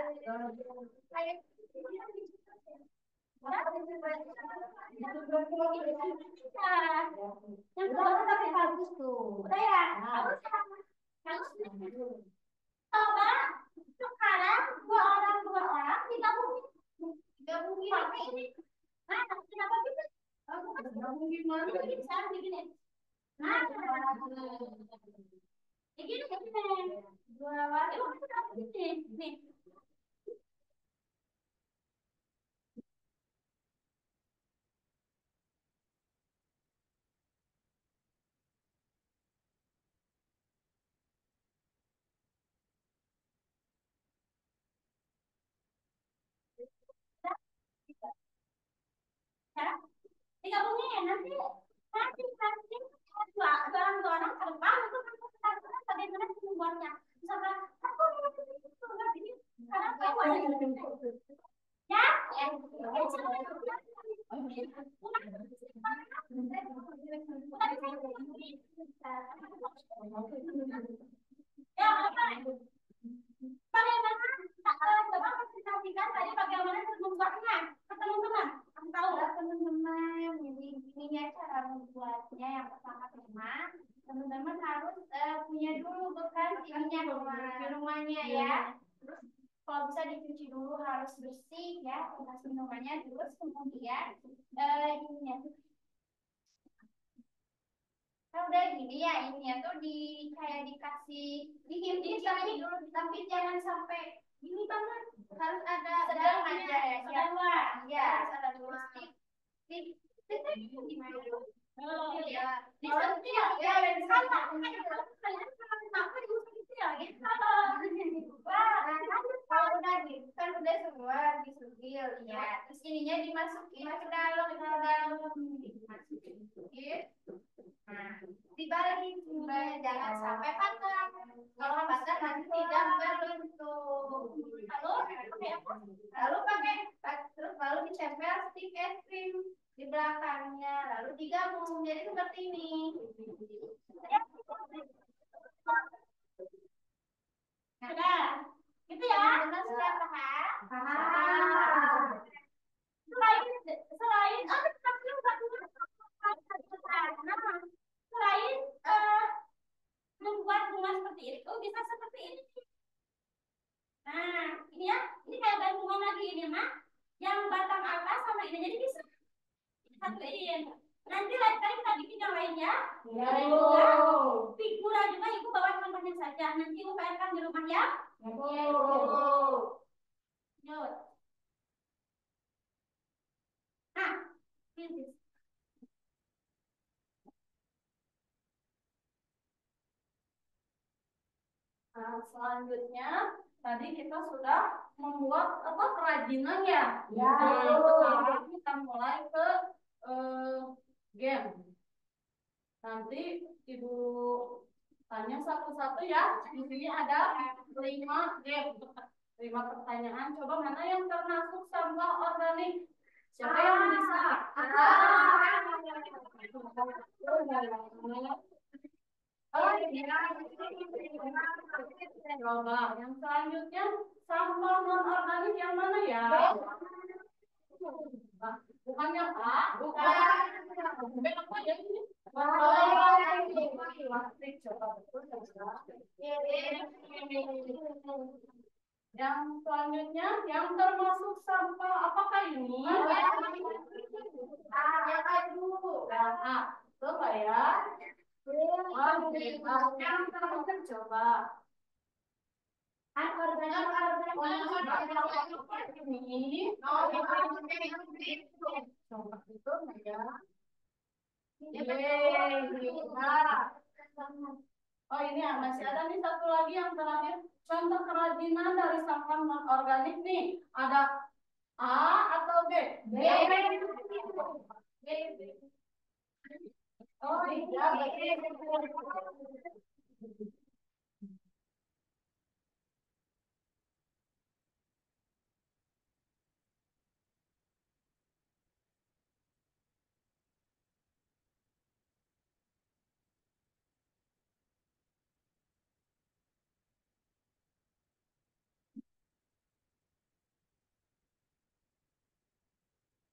Yang kedua tapi bagus tuh. Udah ya? Bagus. Coba sekarang dua orang digabungin. Digabungin apa ini? Nah, kenapa gitu? Gabung gimana? Bisa begini. Nah, begini begini. Dua orang itu ini. Nih. Ya, digabungin nanti nanti dua orang ke depan itu kan kita bagaimana membuatnya. Misalkan aku nggak ini karena tahu ada ya ya apa bagaimana coba presentasikan tadi bagaimana membuatnya ke teman-teman. Aku tahu lah teman-teman jadi ininya cara membuatnya yang pertama teman-teman harus punya dulu bekas ininya di rumahnya ya. Terus kalau bisa dicuci dulu harus bersih ya bekas minumannya terus kemudian ininya kan udah gini ya ininya tuh di kayak dikasih dikit lagi dulu tapi jangan sampai ini banget harus ada sedang aja ya siapa ya harus ada dulu di oh ya disentil ya yang sama kenapa disentil gitu kalau udah gitu kan udah semua disentil ya terus ininya dimasukin ke dalam dimasukin nah, dibalik jangan sampai patah. Kalau patah nanti tidak berbentuk. Lalu ditempel stick es krim di belakangnya, lalu digabung jadi seperti ini. Nah, gitu ya. Teman-teman sudah paham? Paham. Selain selain membuat bunga seperti ini, oh bisa seperti ini. Nah, ini ya, ini kayak gantungan lagi ini mah, yang batang atas sama ini jadi bisa satu ini. Nanti lain kali kita bikin yang lainnya. Yang lain juga, figura juga ibu bawa contohnya saja. Nanti ibu PR-kan di rumah ya. Yuk. Nah, ini. Nah, selanjutnya tadi kita sudah membuat apa kerajinan ya. Ya. Nah, sekarang kita mulai ke game. Nanti ibu tanya satu-satu ya. Di sini ada 5 game, 5 pertanyaan. Coba mana yang termasuk sampah organik? Siapa yang bisa? Oh, iya. Coba yang selanjutnya sampah non organik yang mana ya? Bukannya Pak? Bukan. Apa ya ini? Plastik. Coba betul yang selanjutnya yang termasuk sampah apakah ini? Yang aduh. Coba ya. Yang terakhir coba. Ini. Coba itu ya. Oh ini ya, masih ada nih satu lagi yang terakhir. Contoh kerajinan dari sampah non organik nih. Ada A atau B? B. B. Oh iya, B.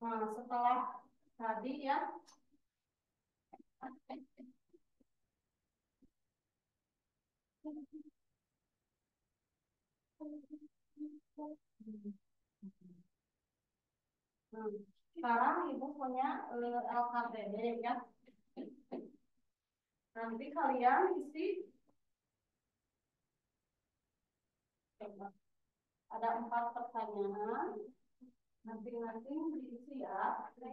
Nah, setelah tadi ya, nah, sekarang ibu punya LKPD ya. Nanti kalian isi, coba. Ada 4 pertanyaan, masing-masing diisi ya. Ada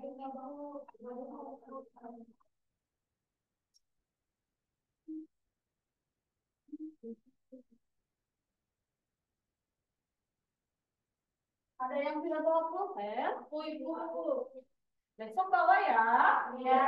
yang tidak bawa pulpen? Oh, ibu. Besok bawa ya. Iya.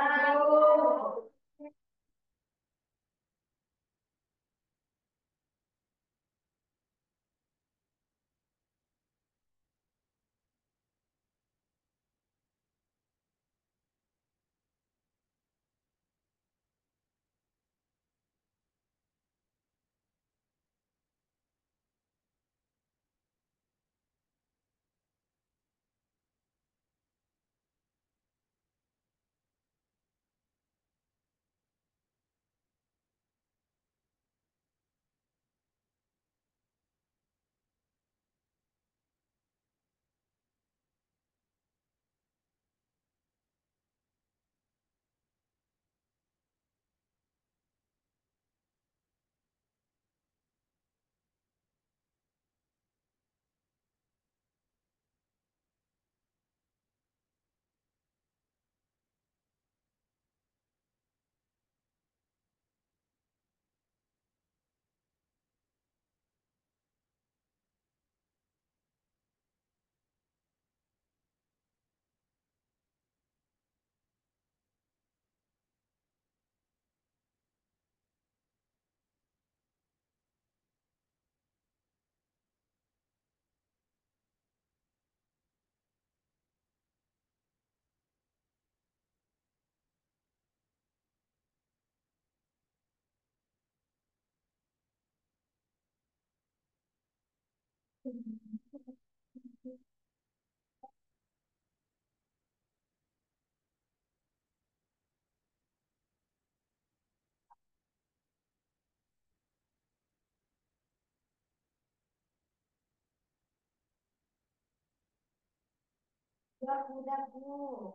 Udah, Bu.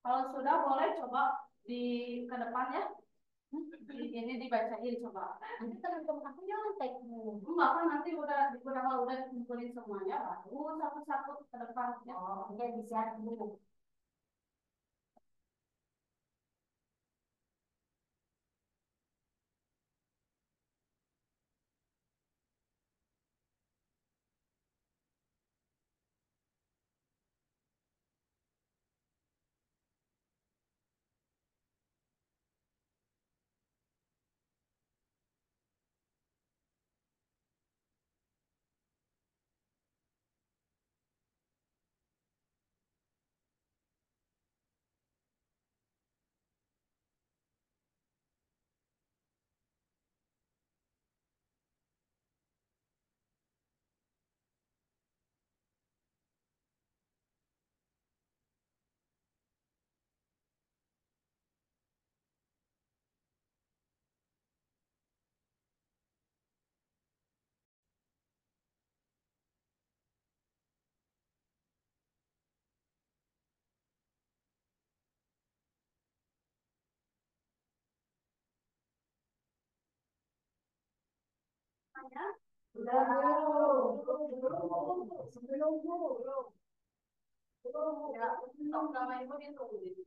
Kalau sudah boleh coba di ke depan ya. Ini dibacain coba. Nanti teman-teman aku nyontek Bu. Enggak kan nanti udah kalau udah dikumpulin semuanya baru satu-satu ke depan ya. Oh, iya bisa Bu. Udah belum? Sebelum belum. Ya, untuk nama ibu ditunggu.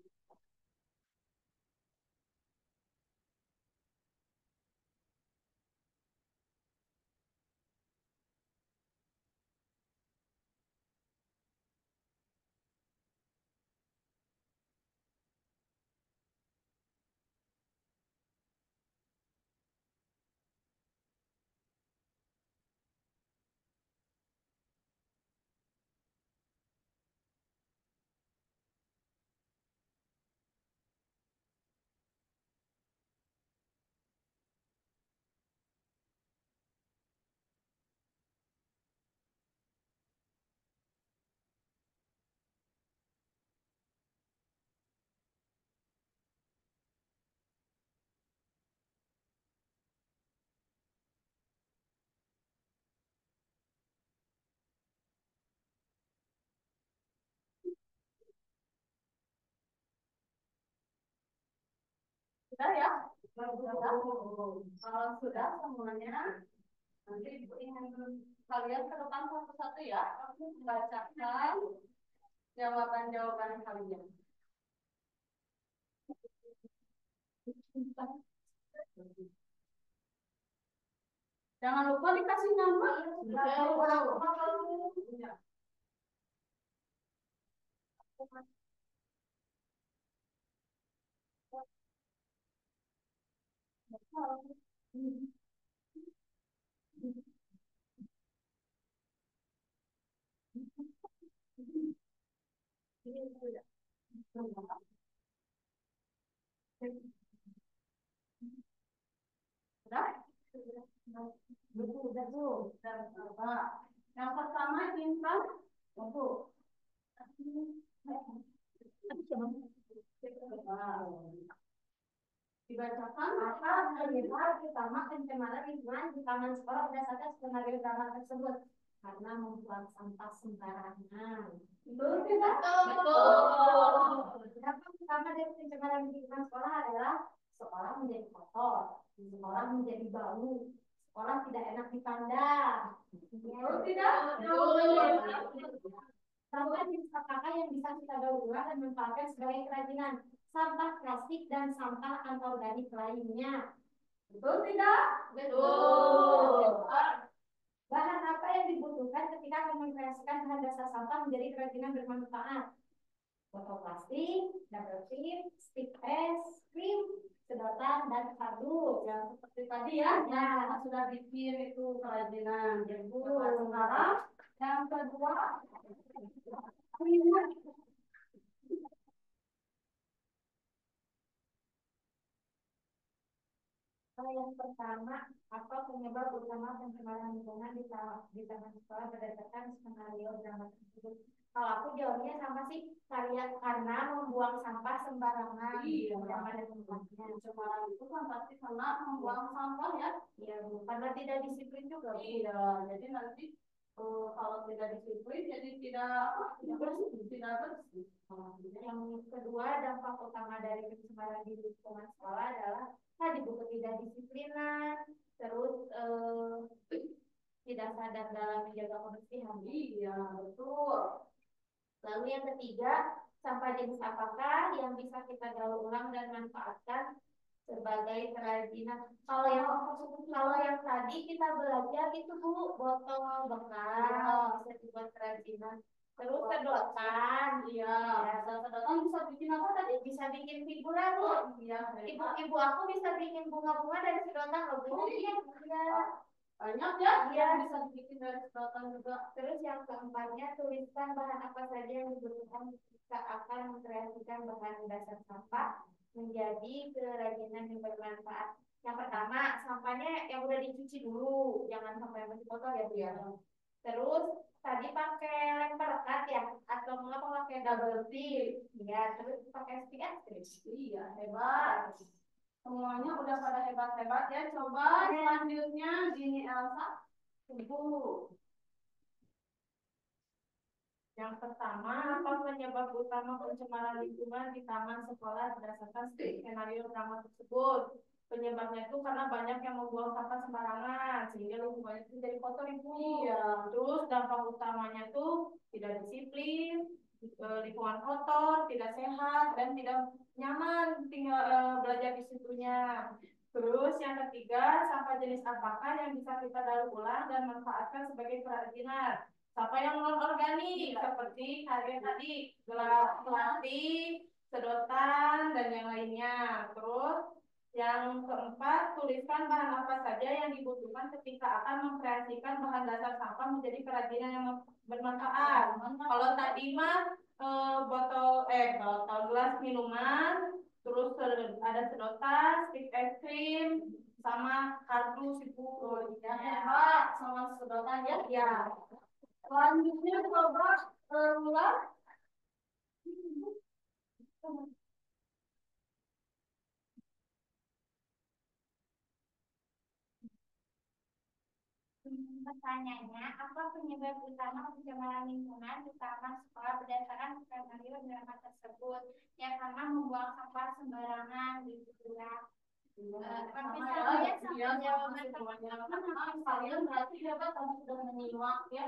Sudah ya? Kalau sudah semuanya, nanti Ibu ingin kalian ke depan satu-satu ya. Aku membacakan jawaban-jawaban kalian. Jangan lupa dikasih nama. Yang pertama Intan, untuk dibacakan apa penyebab utama pencemaran lingkungan di taman sekolah berdasarkan skenario drama tersebut karena membuang sampah sembarangan. Betul tidak? Betul. Dampak utama dari pencemaran lingkungan sekolah adalah sekolah menjadi kotor, sekolah menjadi bau, sekolah tidak enak dipandang. Betul tidak? Betul. Sampah jenis apakah yang bisa kita daur ulang dan manfaatkan sebagai kerajinan? Sampah plastik dan sampah anorganik lainnya. Betul tidak? Betul. Bahan apa yang dibutuhkan ketika mengkreasikan bahan dasar sampah menjadi kerajinan bermanfaat? Botol plastik, double tip, stick es krim, sedotan, dan kardus. Yang seperti tadi ya, yang sudah bikin itu kerajinan. Sekarang yang kedua, yang pertama, apa penyebab utama pencemaran lingkungan di taman sekolah berdasarkan skenario drama tersebut? Kalau aku jawabnya sama sih, karena membuang sampah sembarangan. Iya, yang ada tempatnya. Pencemaran itu kan pasti karena membuang sampah ya. Iya, Bu. Karena tidak disiplin juga. Iya, jadi nanti kalau tidak disiplin jadi tidak bersih, tidak bersih. Yang kedua, dampak utama dari pencemaran di lingkungan sekolah adalah tadi buku tidak disiplinan, terus tidak sadar dalam menjaga kebersihan. Iya, betul. Lalu yang ketiga, sampah jenis apakah yang bisa kita daur ulang dan manfaatkan sebagai kerajinan? Kalau yang tadi kita belajar itu Bu, botol bekas bisa dibuat kerajinan. Terus sedotan, iya. Ya, sedotan bisa bikin apa tadi? Bisa bikin figuran Bu. Iya. Ibu aku bisa bikin bunga-bunga dari sedotan loh Bu. Iya. Banyak ya, iya. Bisa dibikin dari sedotan juga. Terus yang keempatnya, tuliskan bahan apa saja yang dibutuhkan jika akan mengkreasikan bahan dasar sampah menjadi kerajinan yang bermanfaat. Yang pertama, sampahnya yang udah dicuci dulu, jangan sampai masih kotor ya Bu ya. Terus tadi pakai lem perekat ya, atau enggak pakai double tip, ya. Terus pakai stick es krim. Iya, hebat. Semuanya udah pada hebat-hebat ya. Coba selanjutnya gini Elsa, Ibu. Yang pertama, apa penyebab utama pencemaran lingkungan di taman sekolah berdasarkan skenario drama tersebut? Penyebabnya itu karena banyak yang membuang sampah sembarangan sehingga lingkungannya itu jadi kotor Ibu. Iya. Terus dampak utamanya tuh tidak disiplin, lingkungan kotor, tidak sehat dan tidak nyaman tinggal belajar di situnya. Terus yang ketiga, sampah jenis apakah yang bisa kita daur ulang dan manfaatkan sebagai kerajinan? Sampah yang non organik seperti harga tadi, gelas plastik, sedotan dan yang lainnya. Terus yang keempat, tuliskan bahan apa saja yang dibutuhkan ketika akan mengkreasikan bahan dasar sampah menjadi kerajinan yang bermanfaat. Kalau tadi mah botol gelas minuman, terus ada sedotan, stick es krim, sama kardus itu. Ya, sama sedotan ya. Ya. Selanjutnya coba ulang. Pertanyaannya, apa penyebab utama pencemaran lingkungan di taman sekolah berdasarkan skenario drama tersebut? Yang pertama, membuang sampah sembarangan gitu ya. Kan bisa lihat sama jawaban teman-teman. Kalian berarti dapat kamu sudah menyimak ya?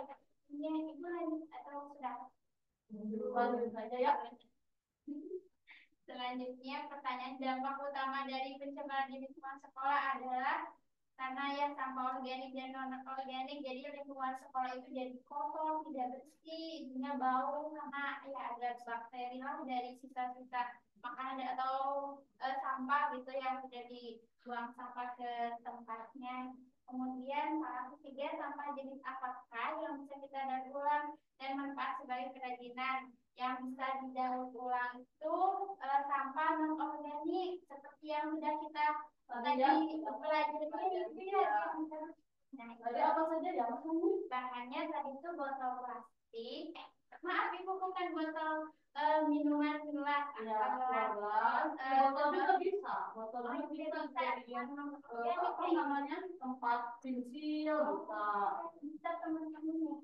Iya, ibu lanjut atau sudah? Lanjut saja ya. Selanjutnya, pertanyaan dampak utama dari pencemaran di lingkungan sekolah adalah karena ya sampah organik dan non organik, jadi lingkungan sekolah itu jadi kotor, tidak bersih, jadinya bau karena ya ada bakteri lah dari sisa-sisa makanan atau sampah gitu yang sudah dibuang sampah ke tempatnya. Kemudian hal ketiga, sampah jenis apakah yang bisa kita daur ulang dan manfaat sebagai kerajinan? Yang bisa didaur ulang itu sampah non organik seperti yang sudah kita tadi pelajari ya. Nah, itu apa saja ya? Bahannya tadi itu botol plastik. Maaf ibu, bukan botol minuman gelas. Ya, botol juga bisa. Botol juga bisa jadikan apa namanya, tempat pensil bisa. Bisa teman-teman.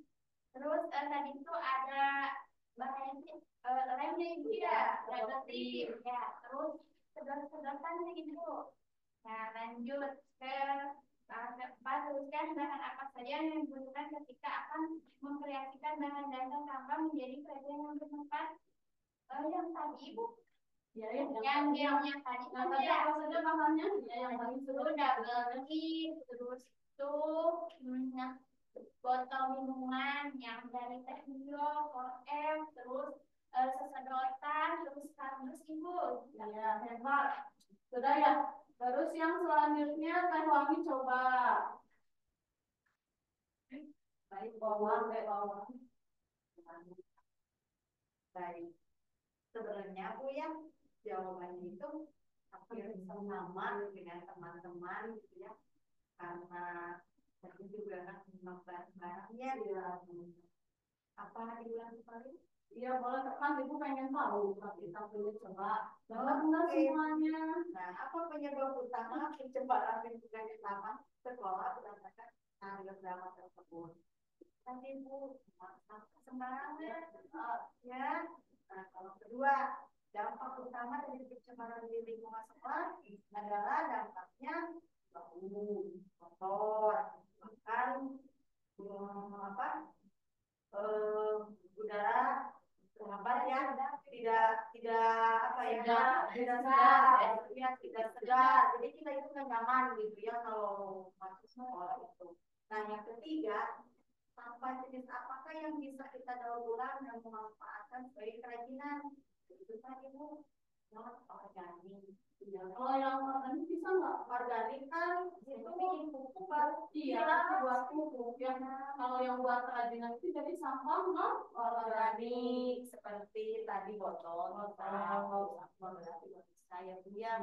Terus tadi itu ada bahannya lemnya ibu ya, berarti ya. Terus sedot-sedotan gitu. Nah, lanjut ke keempat, tuliskan bahan apa saja yang dibutuhkan ketika akan mengkreasikan bahan dasar sampah menjadi kerajinan yang bermanfaat. Yang tadi ibu, ya, yang tadi apa saja bahannya? Ya, yang tadi itu double terus itu botol minuman yang dari Teknio, 4M, terus sesedotan, terus kardus ibu. Ya, hebat. Sudah ya. Terus yang selanjutnya Teh Wangi coba. Baik, bawang. Baik. Sebenarnya Bu ya, jawabannya itu hampir sama dengan teman-teman gitu ya. Karena tadi juga kan barang-barangnya apa diulang kembali? Iya boleh, kan ibu pengen tahu, tapi sambil coba benar semuanya. Nah, apa penyebab utama pencemaran lingkungan di taman sekolah berdasarkan skenario drama tersebut? Nanti ibu sembarangan ya. Nah, kalau kedua, dampak utama dari pencemaran di lingkungan sekolah adalah dampaknya bau, kotor, bahkan apa? Udara terhambat ya, tidak apa ya, tidak segar ya, tidak segar, jadi kita itu nggak nyaman gitu ya kalau masuk sekolah itu. Nah, yang ketiga, sampah jenis apakah yang bisa kita daur ulang dan memanfaatkan sebagai kerajinan? Itu kan ibu, yang organik. Ya, kalau yang organik bisa nggak? Organik kan itu bikin pupuk kan? Iya, buat pupuk. Yang kalau yang buat kerajinan itu jadi sampah non organik seperti tadi botol, berarti bisa ya Bu ya.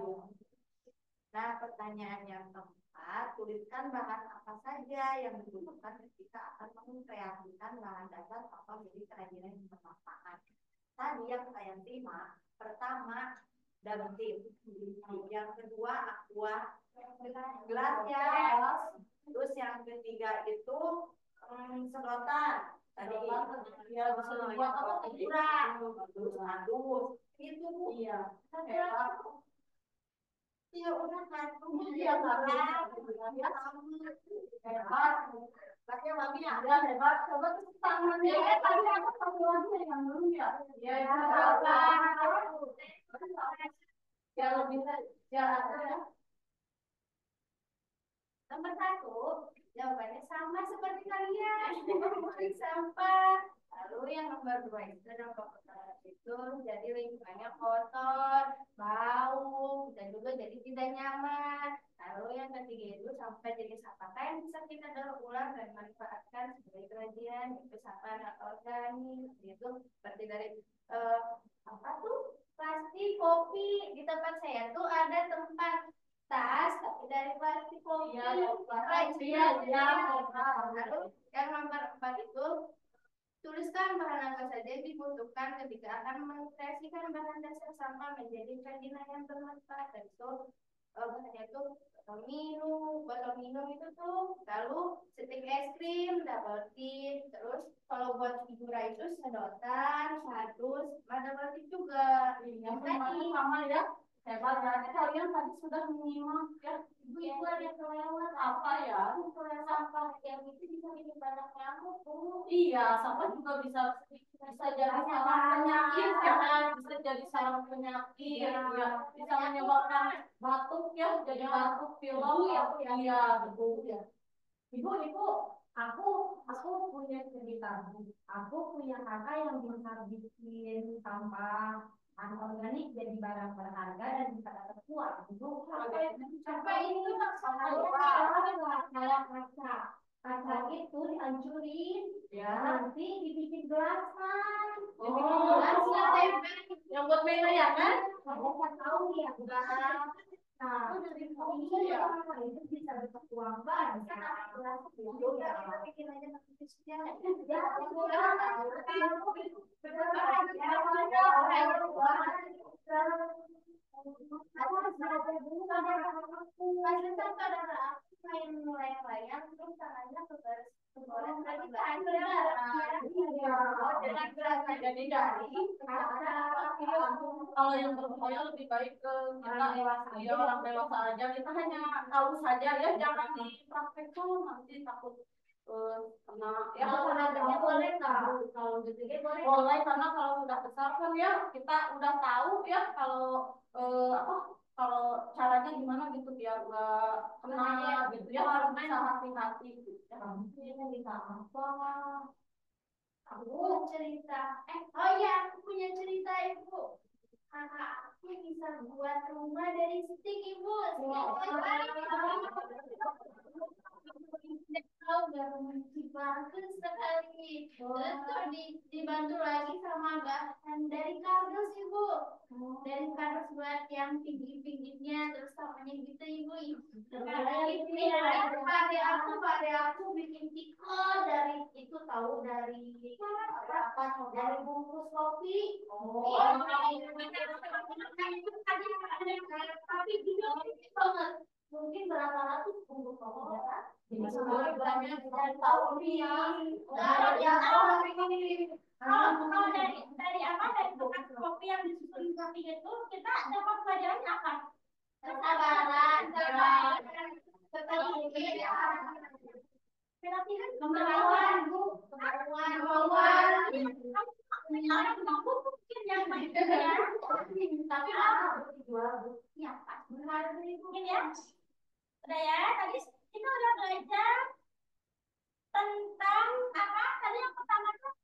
Nah, pertanyaan yang keempat, tuliskan bahan apa saja yang dibutuhkan ketika akan mengkreasikan bahan dasar sampah menjadi kerajinan yang bermanfaat. Tadi yang saya terima, pertama dabetil, yang kedua aqua, gelas ya, terus yang ketiga itu sedotan. Tadi ya buat apa? Ukuran, terus adus, itu Bu. Iya. Ya udah kan, iya hebat, pakai mami ada hebat, coba tuh tangannya. Ya tadi aku satu lagi yang belum ya. Ya ya lebih ya. Nomor satu, jawabannya sama seperti kalian, membuang sampah. Lalu yang nomor dua itu dampak utama itu jadi lingkungannya kotor, bau, dan juga jadi tidak nyaman. Lalu yang ketiga itu sampah jenis apakah yang bisa kita daur ulang dan manfaatkan sebagai kerajinan, itu sampah organik, itu seperti dari apa tuh plastik, kopi. Di tempat saya tuh ada tempat tas tapi dari plastik kopi. Iya. Lalu yang nomor 4 itu tuliskan bahan apa saja yang dibutuhkan ketika akan mengkreasikan bahan dasar sampah menjadi kerajinan yang bermanfaat. Dan itu bahannya tuh botol minum itu tuh, lalu stik es krim, double tip, terus kalau buat figura itu sedotan, kardus, double tip juga. Yang tadi sama ya. Hebat ya, kalian tadi sudah menyimak ya. Ibu ada yang kelewat apa ya? Sampah yang itu bisa bikin banyak nyamuk. Iya, sampah juga bisa jadi sarang penyakit ya, bisa jadi sarang penyakit ya, bisa menyebabkan batuk ya, jadi batuk pilek ya, iya betul ya. Ibu, aku aku punya cerita. Aku punya kakak yang bisa bikin sampah anorganik jadi barang berharga dan bisa dapat uang. Ibu, sampai itu kayak kaca. Kaca itu dihancurin, ya. Nanti dibikin gelasan. Dibikin gelasan. Yang buat mainan ya kan? Saya tahu ya, nah, itu ya, itu bisa dapat uang banyak. Ya, kita bikin aja notifikasinya. Ya, main layang-layang terus tangannya kebaris lagi jadi kalau yang berbahaya lebih baik ke kita orang dewasa aja, kita hanya tahu saja ya, jangan dipraktek tuh nanti takut kena ya. Boleh kalau gitu boleh, karena kalau sudah besar kan ya kita udah tahu ya kalau apa, kalau caranya gimana gitu biar nggak kena gitu ya, harus bisa hati-hati gitu ya. Ini bisa apa? Aku cerita. Oh iya, aku punya cerita ibu. Kakak aku bisa buat rumah dari stik ibu. Tahu garam bagus sekali. Terus tuh dibantu lagi sama bahan dari kardus ibu. Dari kardus buat yang pinggir-pinggirnya, terus samanya gitu ibu. Pada aku bikin tiko dari itu, tahu dari apa? Dari bungkus kopi. Tapi juga banget. Mungkin berapa ratus bungkus kopi ya? Tahu nih. Kalau dari apa, dari bekas kopi yang disusun kopi itu kita dapat pelajarannya apa? Kesabaran, kemauan, Bu. Kemauan. Orang mampu mungkin yang main ya. Tapi apa? Jual bukti apa? Mungkin ya. Udah ya, tadi kita udah belajar tentang apa tadi yang pertama tuh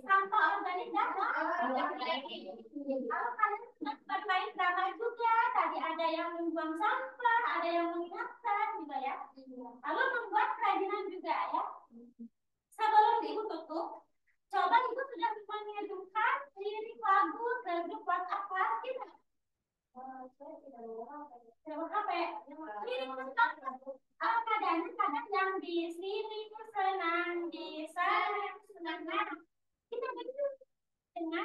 sampah organik dan kalau kalian bermain drama juga, tadi ada yang membuang sampah, ada yang mengingatkan juga ya, lalu membuat kerajinan juga ya. Sebelum ibu tutup, coba ibu sudah mengirimkan lirik lagu ke grup WhatsApp kelas kita. Saya tidak bawa HP. Kadang-kadang yang di sini senang, di sana senang. Kita begitu dengan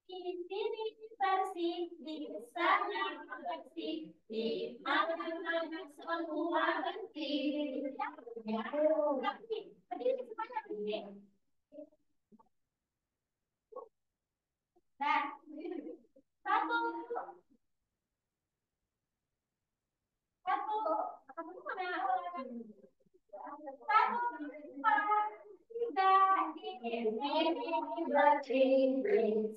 di sini bersih, di sana bersih, di mana-mana semua bersih. Berdiri semuanya berdiri. Nah, satu. Di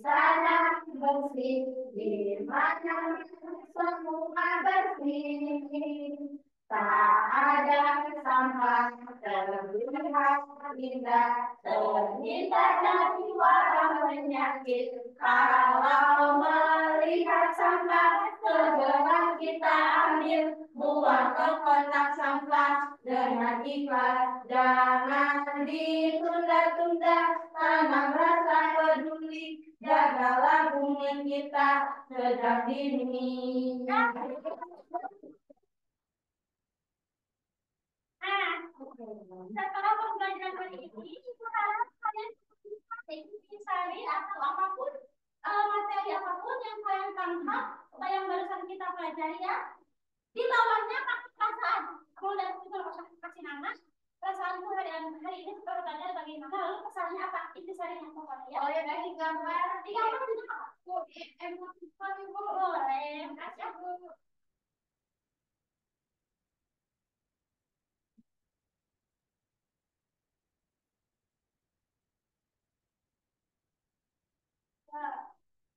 sana bersih, di mana semua bersih. Tak ada sampah terlihat indah, terhindar dari wabah penyakit. Kalau melihat sampah, segera kita ambil, buang ke kotak sampah dengan ikhlas. Jangan ditunda-tunda, tanam rasa peduli, jagalah bumi kita sejak dini. Setelah pembelajaran hari ini, ibu harap kalian bisa atau apapun materi apapun yang kalian tangkap, yang barusan kita pelajari ya. Di bawahnya pakai perasaan. Kalau dari itu kalau kasih nama, perasaanku hari ini seperti tadi bagaimana, lalu pesannya apa? Intisarinya pokoknya ya. Oh ya, dari gambar. Di gambar itu apa? Bu, emosi ibu. Boleh, kasih Bu.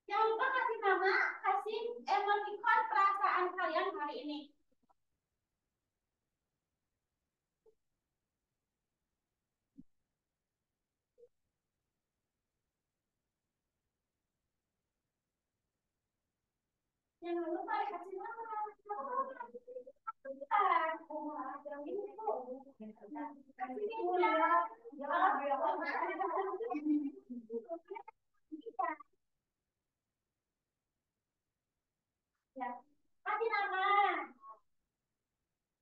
Jangan lupa kasih nama, kasih emoticon perasaan kalian hari ini. Jangan lupa kasih nama. Ya, kasih nama.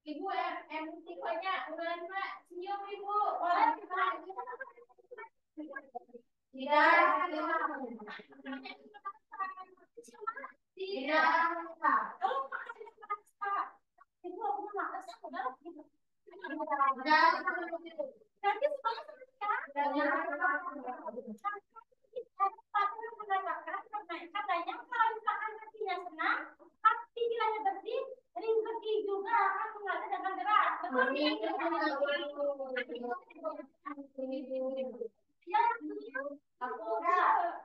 Ibu emoticonnya udah Mbak, senyum Ibu. Boleh tidak. Kalau makasih Ibu aku makasih udah gitu. Nanti semuanya katanya kalau misalkan hatinya senang, hati pikirannya bersih, rezeki juga akan mengalir dengan deras. Ya, aku udah.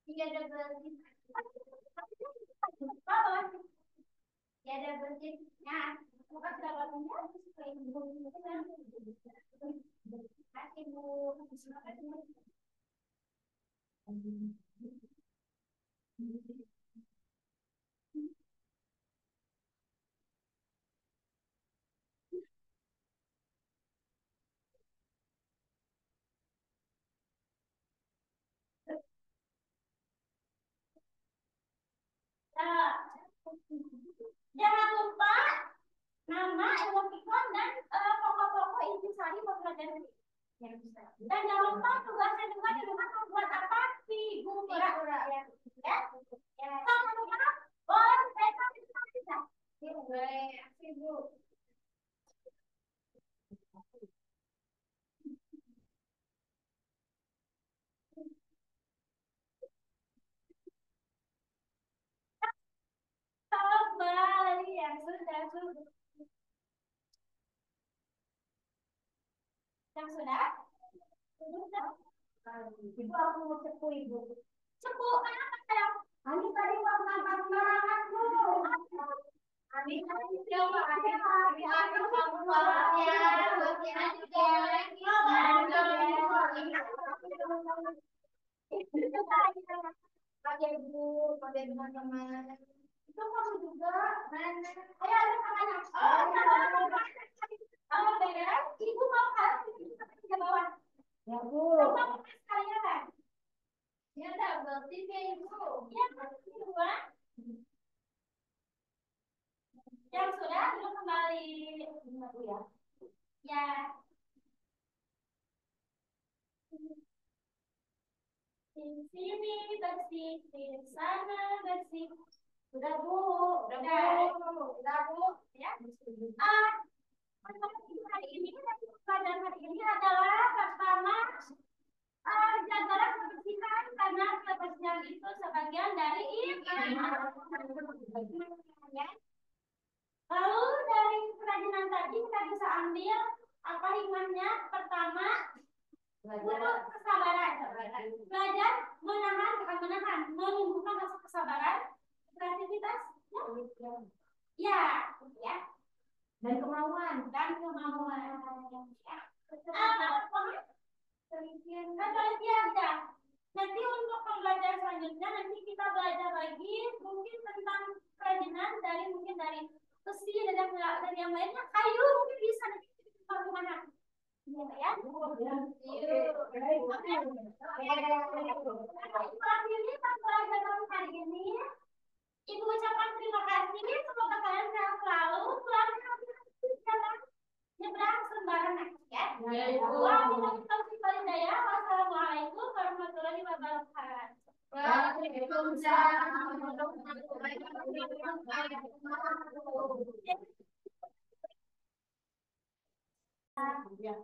Iya ada berarti. Ya ada bersihnya. Bukan dalamnya. Kasih Bu. Jangan lupa nama, emoticon, dan pokok-pokok intisari pembelajaran. Dan jangan lupa tugasnya juga di rumah membuat apa? Figura. Ya. Jangan lupa boleh mereka bisa. Boleh, Ibu. Kembali yang sudah. Yang sudah? Ibu aku mau cepu Ibu. Cepu, kenapa sayang? Ani tadi mau ngambil sembarangan Bu. Ani tadi coba ada kamu suaranya. Pakai Bu, pakai teman-teman. Itu kamu juga. Mana? Ayo ada tangannya. Oh, beres. Ibu mau kasih ke bawah. Ya Bu. Coba sekalian kan? Ya udah berarti Ibu. Ya berarti dua. Yang sudah belum kembali. Ya. Ya. Di sini bersih, di sana bersih. Sudah Bu. Sudah Bu. Ya. Hari ini pelajaran hari ini adalah pertama jagalah kebersihan karena kebersihan itu sebagian dari iman. Lalu dari kerajinan tadi kita bisa ambil apa hikmahnya? Pertama, butuh kesabaran. Belajar menahan, bukan menahan, menumbuhkan rasa kesabaran, kreativitas, ya, ya, dan kemauan. Penelitian ya. Nanti untuk pembelajaran selanjutnya nanti kita belajar lagi mungkin tentang kerajinan mungkin dari besi dan yang lainnya, kayu mungkin bisa nanti kemana. Iya ya. Ini pembelajaran hari ini. Ibu ucapkan terima kasih. Semoga kalian sehat selalu. Selalu jalan nyebrang sembarangan ya. Wassalamualaikum warahmatullahi wabarakatuh. Waalaikumsalam warahmatullahi wabarakatuh. Ya.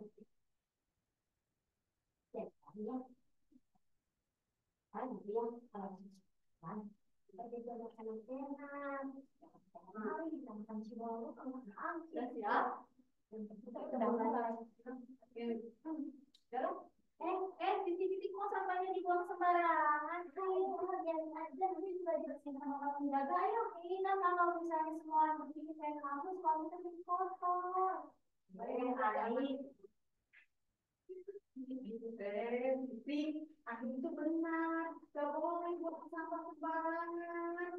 Titik-titik kok sampahnya dibuang sembarangan. Ayo, biarin aja, nanti juga dibersihin sama orang penjaga. Ayo, ini kan kalau misalnya semua orang berpikir kayak kamu, semua kita jadi kotor. Baik, tapi akhir itu benar, gak boleh buang sampah sembarangan.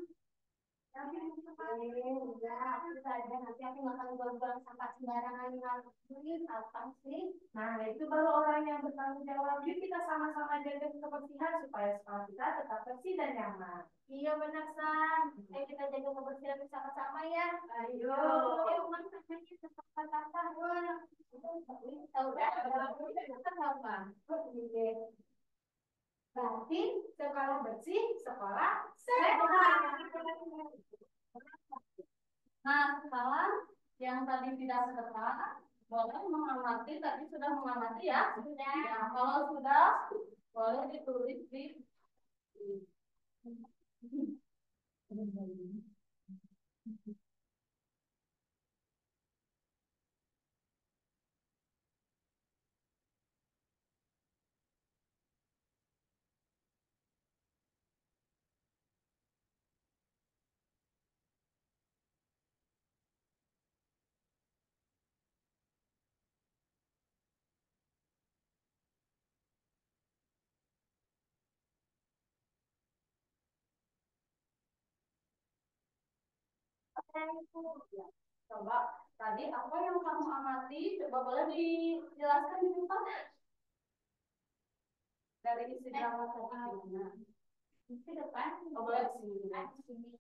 Tapi enggak, itu aja nanti aku nggak akan buang-buang sampah sembarangan lagi. Apa sih? Nah, itu baru orang yang bertanggung jawab. Yuk kita sama-sama jaga kebersihan supaya sekolah kita tetap bersih dan nyaman. Iya benar, San. Ayo kita jaga kebersihan bersama-sama ya. Ayo. Ayo, mana namanya sampah-sampah. Wah, tahu apa? Berarti sekolah bersih, sekolah sehat. Nah, sekarang yang tadi tidak sekolah boleh mengamati, tadi sudah mengamati ya? Sudah. Ya, kalau sudah boleh ditulis di ya. Coba tadi apa yang kamu amati? Coba boleh dijelaskan di depan dari isi drama tadi. Di depan, oh, boleh di sini.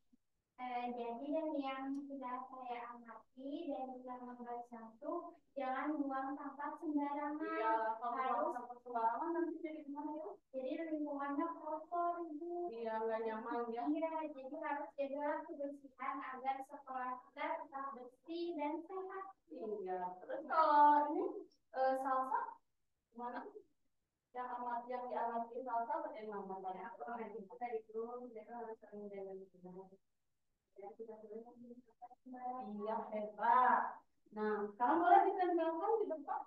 Jadi yang sudah saya amati dari gambar satu, jangan buang sampah sembarangan. Iya, kalau buang sampah sembarangan nanti jadi gimana ya? Jadi lingkungannya kotor, Ibu. Iya, nggak nyaman ya. Iya, jadi harus jaga kebersihan agar sekolah kita tetap bersih dan sehat. Iya, terus kalau ini salsa gimana? Yang diamati salsa bagaimana? Aku nanti kita itu mereka harus sering jaga. Iya, hebat. Nah, sekarang boleh ditempelkan di depan.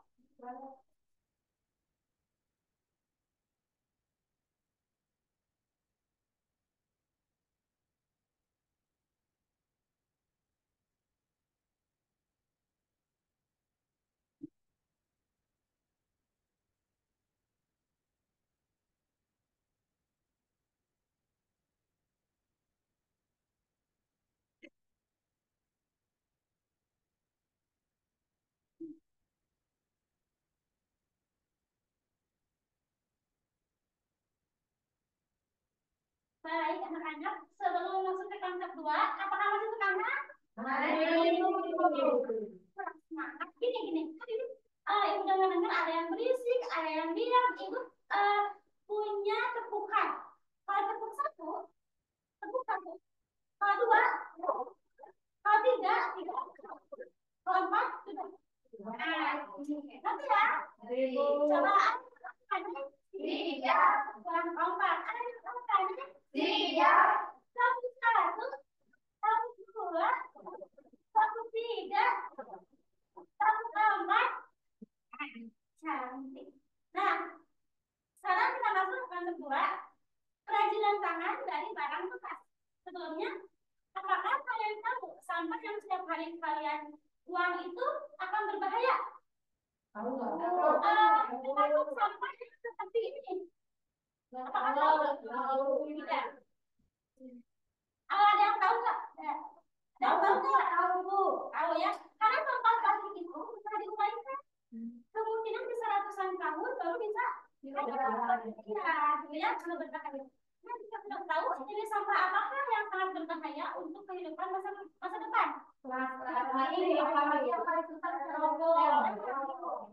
Baik, anak-anak, sebelum masuk ke konsep 2, apakah masih semangat? Semangat. Gini. Ibu dengar ada yang berisik, ada yang diam. Ibu punya tepukan. Kalau tepuk satu, tepuk satu. Kalau dua, kalau tiga. Kalau empat, tiga. Nanti ya. Coba tiga. Kurang empat. Ada tiga. Satu, satu. Satu, dua. Satu, tiga. Satu, empat. Cantik. Nah, sekarang kita masuk ke konsep 2. Kerajinan tangan dari barang bekas. Sebelumnya, apakah kalian tahu sampah yang setiap hari kalian buang itu akan berbahaya? Tahu nggak? Termasuk sampah yang seperti ini. Apakah tahu? Tidak. Ada yang tahu nggak? Ada yang tahu nggak? Tahu, Bu. Tahu ya. Karena sampah plastik itu bisa diurai kan? Kemungkinan bisa ratusan tahun baru bisa. Iya, ya, kalau berbahaya. Nah, kita sudah tahu jenis sampah apakah yang sangat berbahaya untuk kehidupan masa depan. Plastik.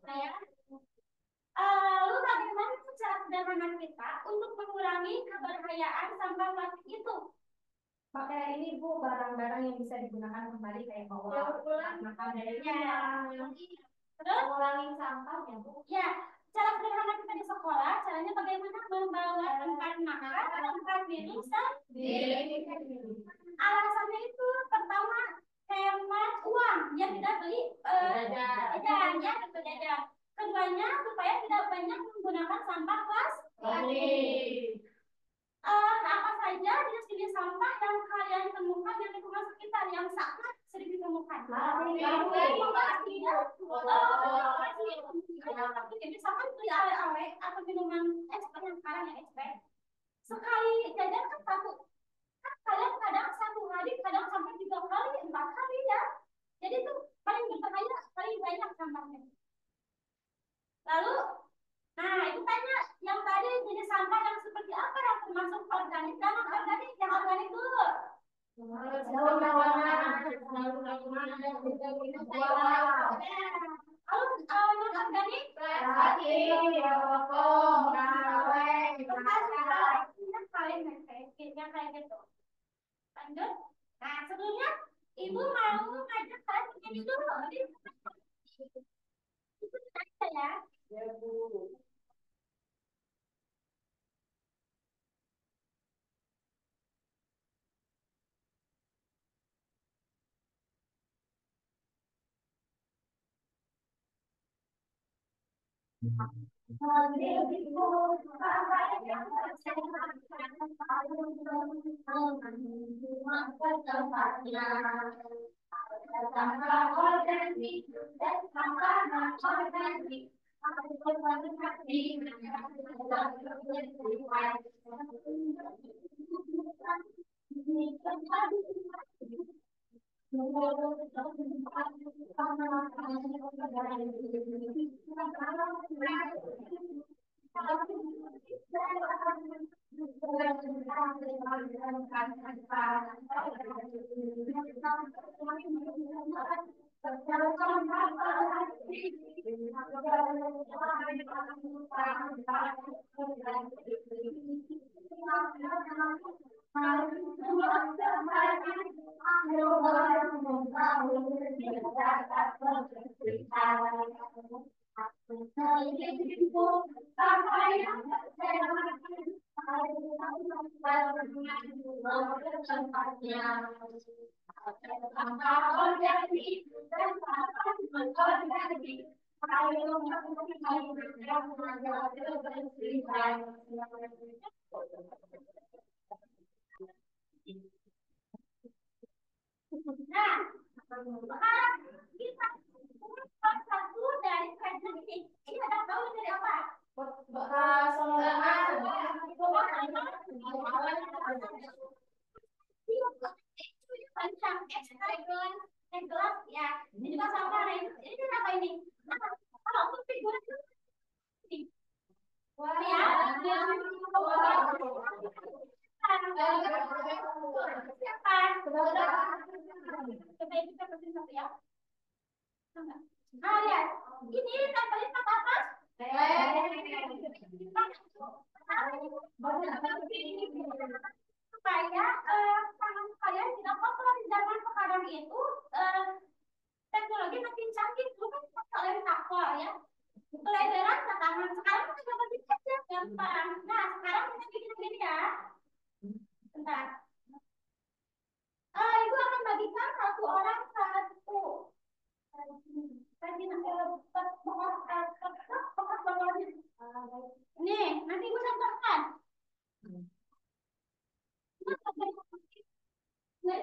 Nah, ya. Lalu bagaimana cara sederhana kita untuk mengurangi keberbahayaan sampah plastik itu? Pakai ini Bu, barang-barang yang bisa digunakan kembali kayak bawa makan dari rumah. Terus mengurangi sampah ya Bu. Ya, cara sederhana kita di sekolah, caranya bagaimana membawa tempat makan, tempat minum, sendiri. Alasannya itu pertama hemat uang, dia tidak beli jajan, ya jajan. Keduanya supaya tidak banyak menggunakan sampah plastik. Apa saja jenis-jenis sampah yang kalian temukan di lingkungan sekitar yang sangat sering ditemukan? Jadi misalkan beli ale-ale atau minuman es teh yang sekarang ya es teh. Sekali jajan kan satu, kan kalian kadang satu hari kadang sampai 3 kali, 4 kali ya. Jadi itu paling berbahaya, paling banyak sampahnya. Lalu, nah itu tanya yang tadi jenis sampah yang seperti apa yang termasuk organik dan non organik. Yang organik dulu. Lalu non organik? Plastik, rokok, kaleng, yang kayak gitu. Lanjut. Nah sebelumnya ibu mau ngajak kalian begini dulu. Itu ya. Ya Bu. Nah, sekarang kita satu dari kerajinan ini. Ini ada tahu dari apa? Bekas panjang hexagon dan gelas ya. Ini juga sama. Ini apa ini? Kalau untuk figuran ini. Wah, ya. Siapa? Coba kita pesin satu ya. Nah, lihat. Ini tempelin pakai apa? Supaya tangan kalian tidak kotor di zaman sekarang itu teknologi makin canggih. Dulu kan kalian takwa ya. Kelederan ke tangan. Sekarang kita coba aja gampang. Nah, sekarang kita bikin gini ya. Bentar. Ibu akan bagikan satu orang satu. Nih, nanti ibu contohkan. Ya.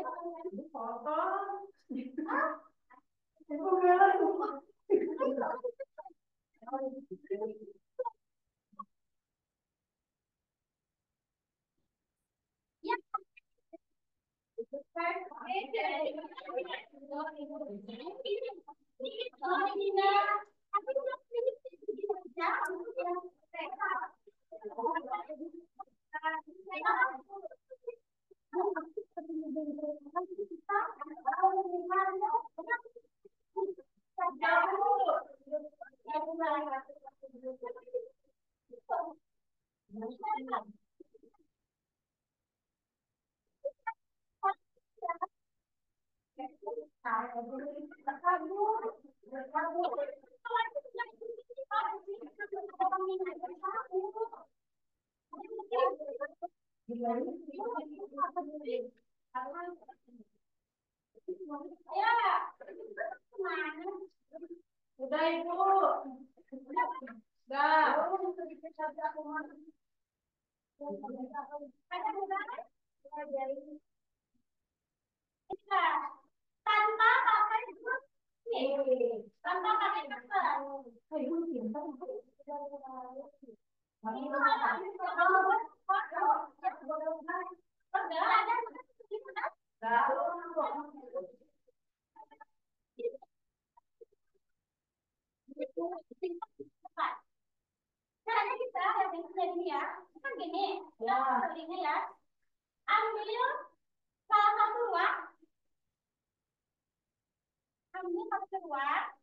Udah ibu. Udah. Tanpa pakai tanpa pakai kertas. Caranya kita yang ini ya, kan gini, ya, ini ya, ambil salah satu ruang, ambil satu ruang,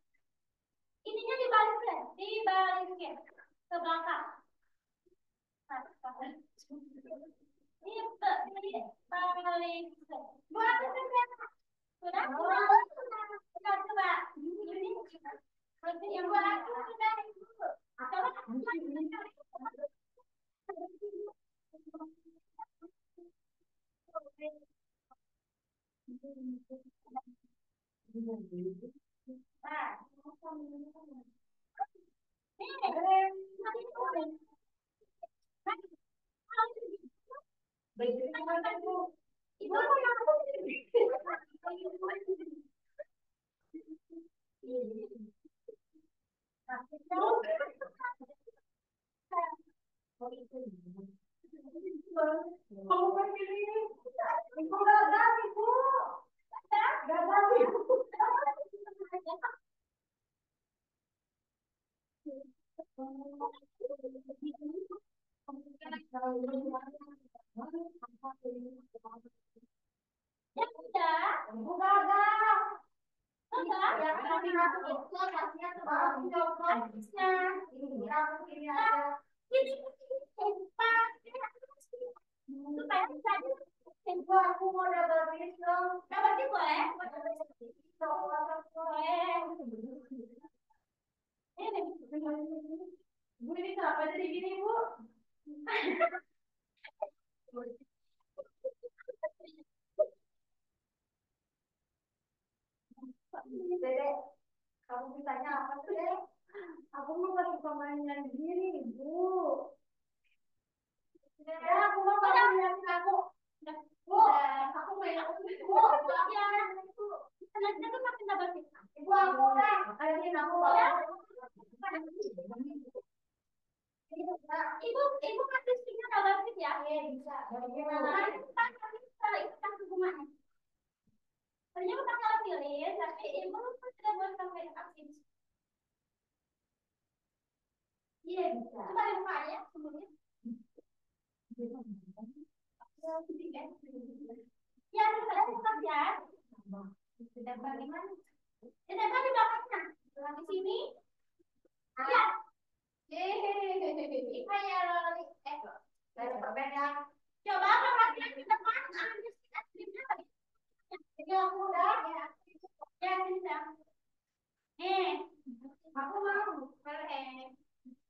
ininya dibalikin ke belakang. Ini balik, buat sudah, coba, ini, yang buat aku sudah, ya udah, aku mau double kiss dong. Double kiss boleh? Bu, ini kenapa jadi gini, Bu? Dede, kamu bisanya apa sih, Dek? Aku mau kasih pemainnya gini, Bu. Ya, aku mau kamu lihatin aku. Bu, aku main aku sendiri. Bu, ya. Nanti aku makin dapat sih. Ibu, aku udah. Ayo, aku bawa. Ibu kasih stiker double tip ya? Iya, bisa. Nanti kita ikutkan hubungannya. Ternyata kita kalau pilih, tapi ibu tidak boleh sampai aktif. Iya, bisa. Coba dibuka ya sebelumnya. Ya, kita buka ya. Sudah bagaimana? Tidak di belakangnya. Di sini. Ya. Hehehe. Kayak loli. Ada perben ya. Coba perhatian di depan. Ini aku udah. Ya, bisa. Aku mau. Boleh.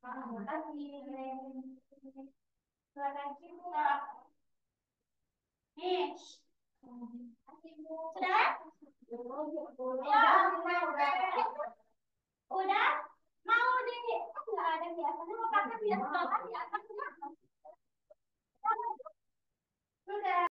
Terima kasih. Terima kasih, Bu. Nih. Sudah? Udah? Mau di enggak ada biasanya mau pakai biasa di atas sudah.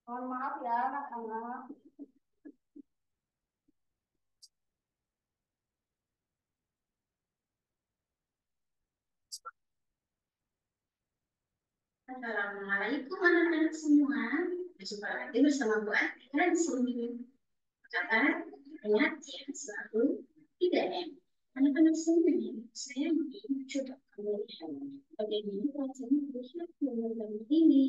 Mohon maaf ya anak-anak. Assalamualaikum anak-anak semua. Berjumpa lagi bersama Bu Atika di sini. Kabar banyak ya selalu tidak ya. Anak-anak semua, saya ingin coba kamu lihat bagaimana pelajaran berlihat gambar ini.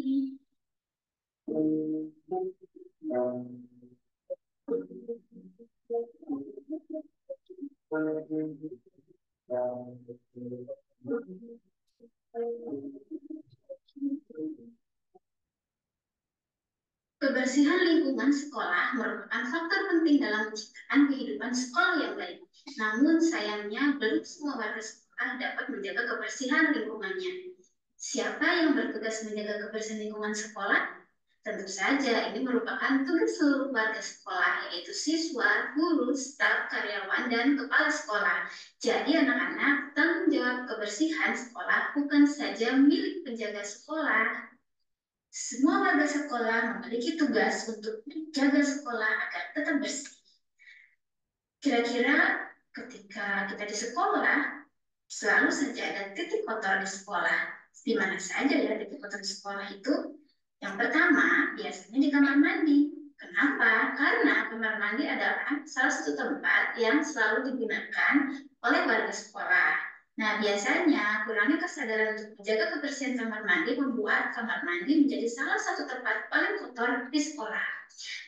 Kebersihan lingkungan sekolah merupakan faktor penting dalam menciptakan kehidupan sekolah yang baik. Namun sayangnya belum semua warga sekolah dapat menjaga kebersihan lingkungannya. Siapa yang bertugas menjaga kebersihan lingkungan sekolah? Tentu saja ini merupakan tugas seluruh warga sekolah, yaitu siswa, guru, staf, karyawan, dan kepala sekolah. Jadi anak-anak, tanggung jawab kebersihan sekolah bukan saja milik penjaga sekolah. Semua warga sekolah memiliki tugas untuk menjaga sekolah agar tetap bersih. Kira-kira ketika kita di sekolah, selalu saja ada titik kotor di sekolah. Di mana saja ya titik kotor di sekolah itu? Yang pertama, biasanya di kamar mandi. Kenapa? Karena kamar mandi adalah salah satu tempat yang selalu digunakan oleh warga sekolah. Nah, biasanya kurangnya kesadaran untuk menjaga kebersihan kamar mandi membuat kamar mandi menjadi salah satu tempat paling kotor di sekolah.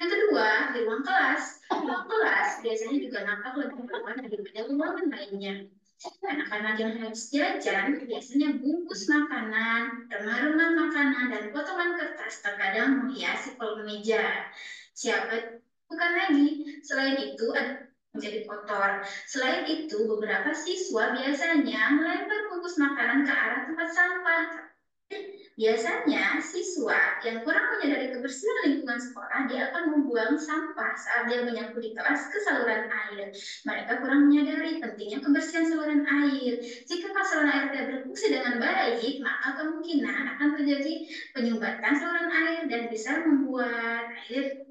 Yang kedua, di ruang kelas. Ruang kelas biasanya juga nampak lebih kotor daripada ruangan lainnya. Anak-anak yang habis jajan biasanya bungkus makanan, remah-remah makanan, dan potongan kertas terkadang menghiasi kolom meja. Siapa bukan lagi. Selain itu ada menjadi kotor. Selain itu, beberapa siswa biasanya melempar bungkus makanan ke arah tempat sampah. Biasanya, siswa yang kurang menyadari kebersihan lingkungan sekolah, dia akan membuang sampah saat dia menyapu di kelas ke saluran air. Mereka kurang menyadari pentingnya kebersihan saluran air. Jika saluran air tidak berfungsi dengan baik, maka kemungkinan akan terjadi penyumbatan saluran air dan bisa membuat air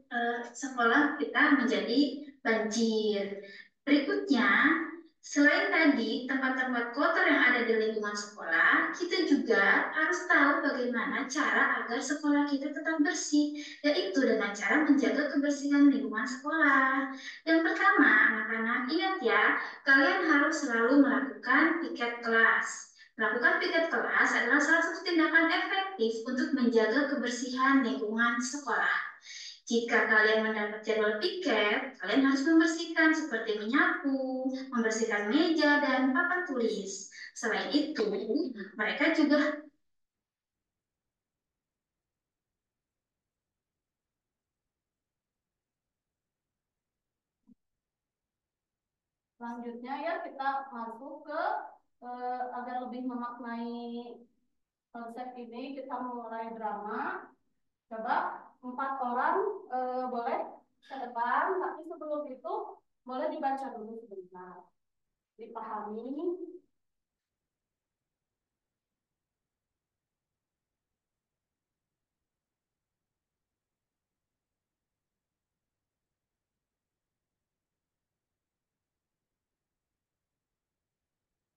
sekolah kita menjadi banjir. Berikutnya, selain tadi tempat-tempat kotor yang ada di lingkungan sekolah, kita juga harus tahu bagaimana cara agar sekolah kita tetap bersih, yaitu dengan cara menjaga kebersihan lingkungan sekolah. Yang pertama, anak-anak ingat ya, kalian harus selalu melakukan piket kelas. Melakukan piket kelas adalah salah satu tindakan efektif untuk menjaga kebersihan lingkungan sekolah. Jika kalian mendapat jadwal piket, kalian harus membersihkan seperti menyapu, membersihkan meja, dan papan tulis. Selain itu, mereka juga Selanjutnya ya kita masuk ke agar lebih memaknai konsep ini, kita mulai drama. Coba 4 orang boleh ke depan, tapi sebelum itu boleh dibaca dulu sebentar, dipahami.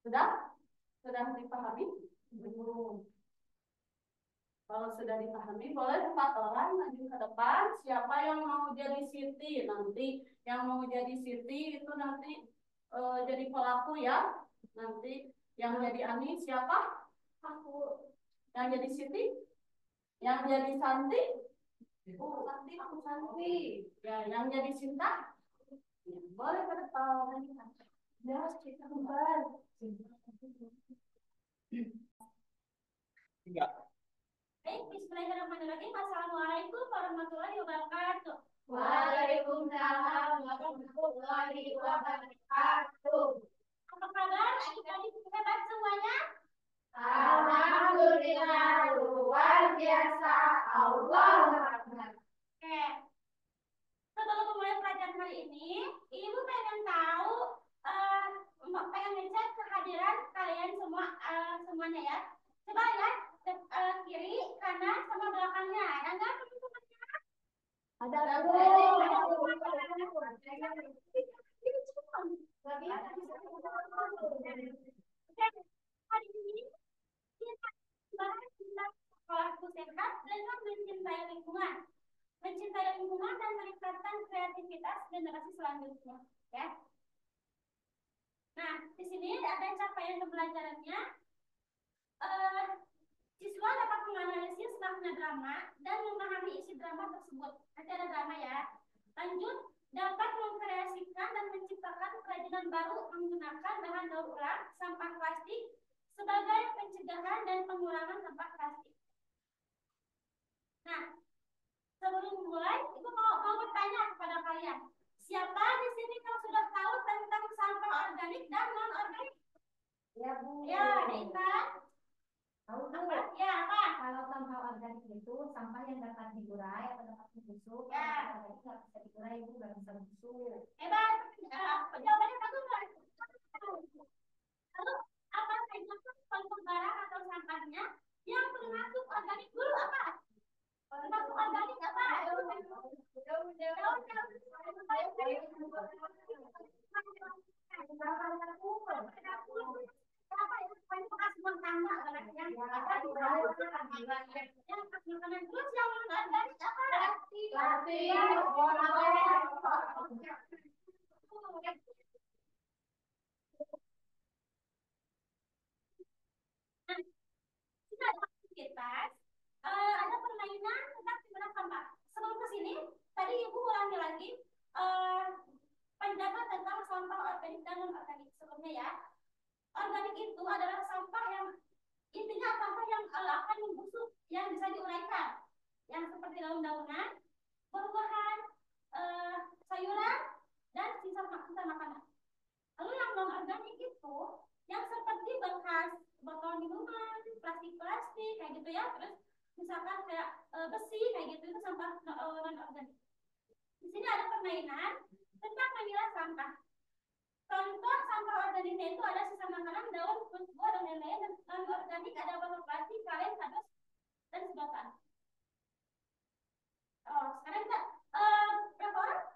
Sudah dipahami? Belum. Kalau sudah dipahami, boleh 4 orang maju ke depan. Siapa yang mau jadi Siti nanti, yang mau jadi Siti itu nanti jadi pelaku ya. Nanti yang jadi Ani siapa? Aku. Yang jadi Siti? Yang jadi Santi? Santi, aku Santi. Ya, yang jadi Sinta? Ya, boleh ke depan. Ya, kita kembali. Tiga. Baik, bismillahirrahmanirrahim. Assalamualaikum warahmatullahi wabarakatuh. Waalaikumsalam warahmatullahi wabarakatuh. Apa kabar adik-adik hebat semuanya? Alhamdulillah, luar biasa. Allahu Akbar. Oke. Sebelum memulai pelajaran hari ini, Ibu pengen tahu, pengen ngecek kehadiran kalian semua, semuanya ya. Coba lihat kiri, kanan, sama belakangnya. Ada nggak teman-temannya? Ada. Hari ini kita bahas tentang pola sehat dengan mencintai lingkungan. Mencintai lingkungan dan meningkatkan kreativitas generasi selanjutnya. Ya. Nah, di sini ada capaian pembelajarannya. Siswa dapat menganalisis makna drama dan memahami isi drama tersebut. Nanti ada drama ya. Lanjut, dapat mengkreasikan dan menciptakan kerajinan baru menggunakan bahan daur ulang sampah plastik sebagai pencegahan dan pengurangan sampah plastik. Nah, sebelum mulai, Ibu mau bertanya kepada kalian. Siapa di sini yang sudah tahu tentang sampah organik dan non-organik? Ya, Bu. Ya, Ika. Tahu, Bu. Ya, apa? Kalau sampah organik itu sampah yang dapat diurai atau dapat dibusuk. Ya. Kalau nggak bisa diurai, Bu, nggak bisa busuk. Hebat. Jawabannya bagus nggak? Lalu, apa saja contoh barang atau sampahnya yang termasuk organik dulu apa? Termasuk organik apa? Ada permainan tentang timbunan sampah. Sebelum ke sini, tadi Ibu ulangi lagi pendapat tentang sampah organik dan non-organik sebelumnya ya. Organik itu adalah sampah yang intinya sampah yang akan membusuk, yang bisa diuraikan, yang seperti daun-daunan, buah-buahan, sayuran, dan sisa makanan. Lalu yang non-organik itu yang seperti bekas botol minuman, plastik-plastik kayak gitu ya, terus misalkan kayak besi kayak gitu itu sampah non-organik. Di sini ada permainan tentang memilah sampah. Contoh sampah organiknya itu ada sisa makanan, daun, buah, dan lain-lain. Dan non-organik ada botol plastik, kaleng, kardus, dan sedotan. Oh, sekarang kita berapa orang?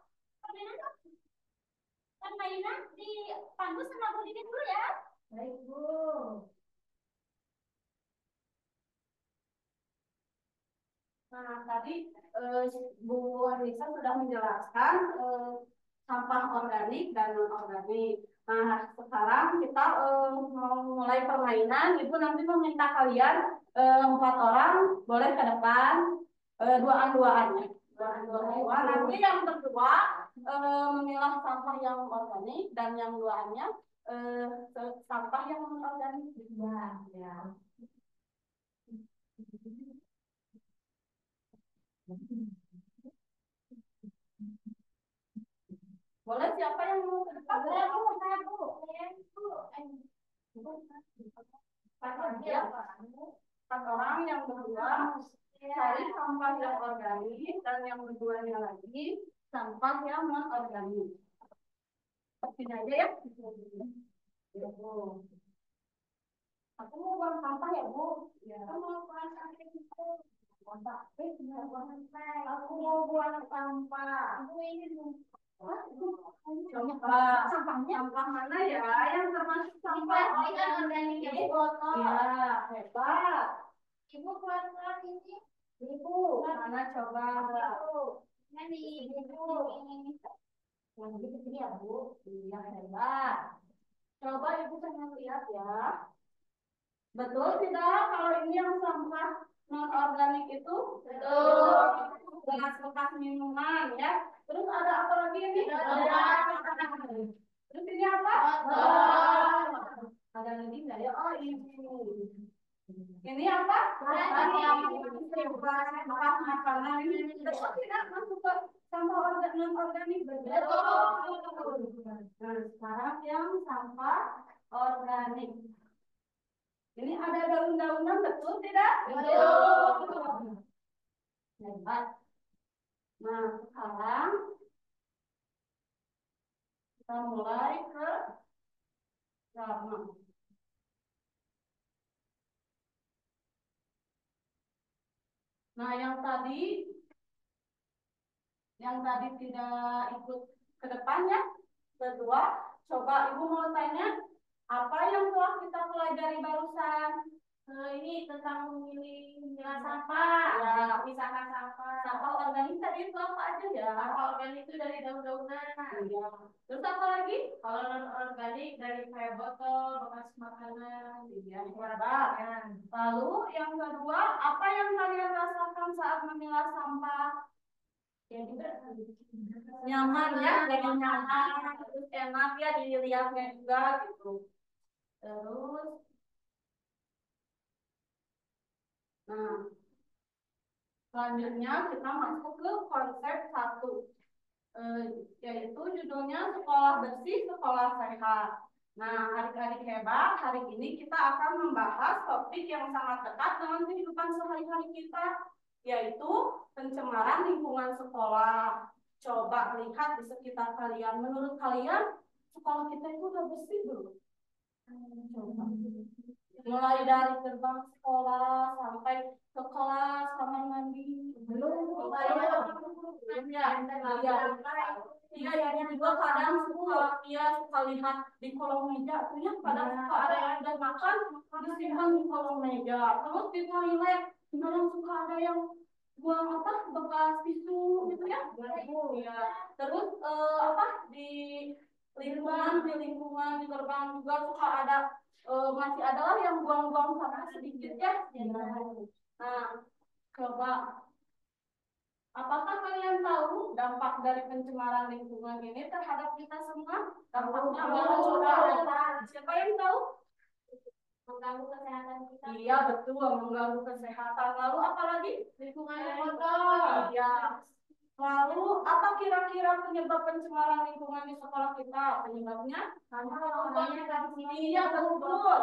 Permainan di Pandu sama Bu Dini dulu ya. Baik, Bu. Nah, tadi Bu Anissa sudah menjelaskan sampah organik dan non-organik. Nah, sekarang kita mau mulai permainan. Ibu nanti meminta kalian 4 orang boleh ke depan, duaan-duaan ya. Duaan-duaan. Nanti yang berdua memilah sampah yang organik dan yang duaannya sampah yang non-organik. Ya, ya. Boleh siapa yang mau ke depan? Boleh, Bu. Saya, Bu. Empat orang yang berdua cari sampah yang organik dan yang berduanya lagi sampah yang non organik. Sini aja ya. Ya, Bu. Aku mau buang sampah ya, Bu. Ya. Aku mau buang sampah itu. Aku mau buang sampah. Bu ini, Bu. Sampah mana ya yang termasuk sampah organik ini botol. Ya, hebat. Ibu keluar ini. Ibu, mana coba? Ini, ibu. Yang gitu sini ya, Bu. Iya, hebat. Coba Ibu pengen lihat ya. Betul tidak kalau ini yang sampah non organik itu? Betul. Bekas minuman ya. Terus ada apa lagi ini? Terus ini apa? Ada lagi nggak ya? Oh ini. Ini apa? Bekas makanan ini. Betul tidak masuk ke sampah non organik? Betul. Nah, sekarang yang sampah organik. Ini ada daun-daunan, betul tidak? Betul. Hebat. Nah, sekarang kita mulai ke drama. Nah, yang tadi tidak ikut ke depannya, berdua, coba Ibu mau tanya, apa yang telah kita pelajari barusan? Ini tentang memilah sampah, ya, memisahkan sampah. Sampah organik tadi itu apa aja ya? Sampah organik itu dari daun-daunan. Ya. Terus apa lagi? Kalau non organik dari kayak botol, bekas makanan, ya, ya. Lalu yang kedua, apa yang kalian rasakan saat memilah sampah? Ya juga nyaman ya, jadi nyaman, terus enak ya dilihatnya juga gitu. Terus, nah, selanjutnya kita masuk ke konsep satu, yaitu judulnya sekolah bersih, sekolah sehat. Nah, adik-adik hebat, hari ini kita akan membahas topik yang sangat dekat dengan kehidupan sehari-hari kita, yaitu pencemaran lingkungan sekolah. Coba lihat di sekitar kalian. Menurut kalian, sekolah kita itu udah bersih belum? Coba. Mulai dari gerbang sekolah sampai ke kelas, kamar mandi. Belum. Iya, ya, juga kadang suka lihat di kolong meja tuh ya, kadang suka ada yang udah makan disimpan di kolong meja. Terus di toilet kadang suka ada yang buang apa bekas tisu gitu ya. Iya. Terus apa di lingkungan di gerbang juga suka ada masih adalah yang buang-buang sampah sedikit ya. Nah, coba apakah kalian tahu dampak dari pencemaran lingkungan ini terhadap kita semua? Dampaknya apa? Siapa yang tahu? Mengganggu kesehatan kita. Iya, betul, mengganggu kesehatan. Lalu apa lagi? Lingkungannya kotor. Iya. Lalu apa kira-kira penyebab pencemaran lingkungan di sekolah kita? Penyebabnya? Iya, betul.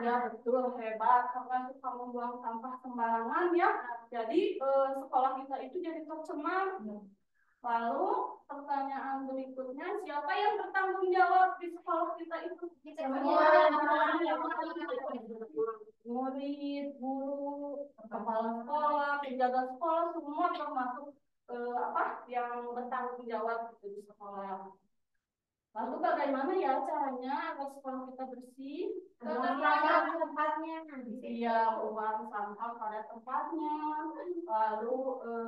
Ya, betul, hebat. Karena suka membuang sampah sembarangan ya. Jadi sekolah kita itu jadi tercemar. Lalu pertanyaan berikutnya, siapa yang bertanggung jawab di sekolah kita itu? Murid, guru, kepala sekolah, penjaga sekolah, semua termasuk yang bertanggung jawab di sekolah. Lalu bagaimana ya caranya agar sekolah kita bersih? Pada tempatnya. Iya, buang sampah pada tempatnya. Lalu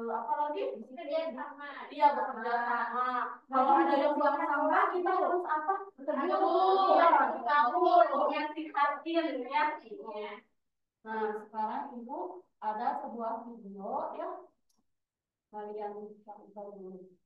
apa lagi? Bekerja sama. Iya, bekerja sama. Kalau ada yang buang sampah, kita harus apa? Kabur, yang sihatin ya. Nah, sekarang Ibu ada sebuah video ya. Kalian bisa dulu.